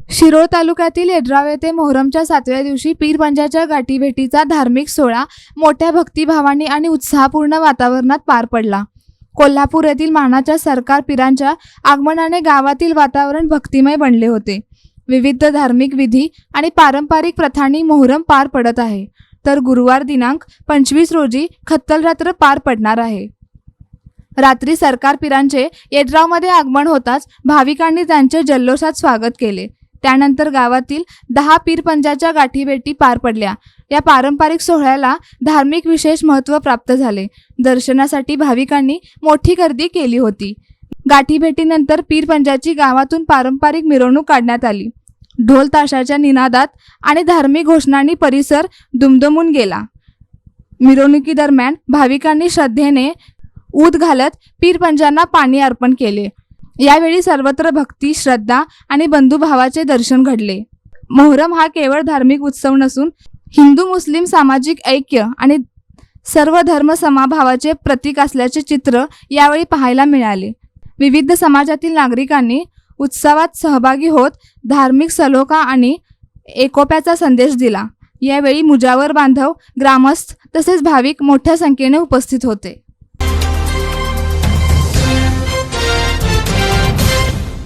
शिरोळ तालुक्यातील येड्राव येथे मोहरमच्या 7व्या दिवशी पीरपंजाच्या गाठीभेटीचा धार्मिक सोहळा मोठ्या भक्तिभावाने आणि उत्साहपूर्ण वातावरणात पार पडला। कोल्हापूर येथील मानाच्या सरकार पीरांच्या आगमनाने गावातील वातावरण भक्तिमय बनले होते। विविध धार्मिक विधी आणि पारंपरिक प्रथांनी मोहरम पार पडत आहे, तर गुरुवार दिनांक 25 रोजी खत्तल रात्र पार पडणार आहे। रात्री सरकार पीरांचे येड्रावमध्ये आगमन होताच भाविकांनी त्यांचे जल्लोषात स्वागत केले। त्यानंतर गावातील 10 पीरपंजाच्या गाठीभेटी पार पडल्या। या पारंपरिक सोहळ्याला धार्मिक विशेष महत्त्व प्राप्त झाले। दर्शनासाठी भाविकांनी मोठी गर्दी केली होती। गाठीभेटीनंतर पीरपंजाची गावातून पारंपरिक मिरवणूक काढण्यात आली। ढोल ताशाच्या निनादात आणि धार्मिक घोषणांनी परिसर दुमदुमून गेला। मिरवणुकीदरम्यान भाविकांनी श्रद्धेने ऊद घालत पीरपंजांना पाणी अर्पण केले। यावेळी सर्वत्र भक्ती, श्रद्धा आणि बंधुभावाचे दर्शन घडले। मोहरम हा केवळ धार्मिक उत्सव नसून हिंदू मुस्लिम सामाजिक ऐक्य आणि सर्व धर्म समभावाचे प्रतीक असल्याचे चित्र यावेळी पाहायला मिळाले। विविध समाजातील नागरिकांनी उत्सवात सहभागी होत धार्मिक सलोखा आणि एकोप्याचा संदेश दिला। यावेळी मुजावर बांधव, ग्रामस्थ तसेच भाविक मोठ्या संख्येने उपस्थित होते।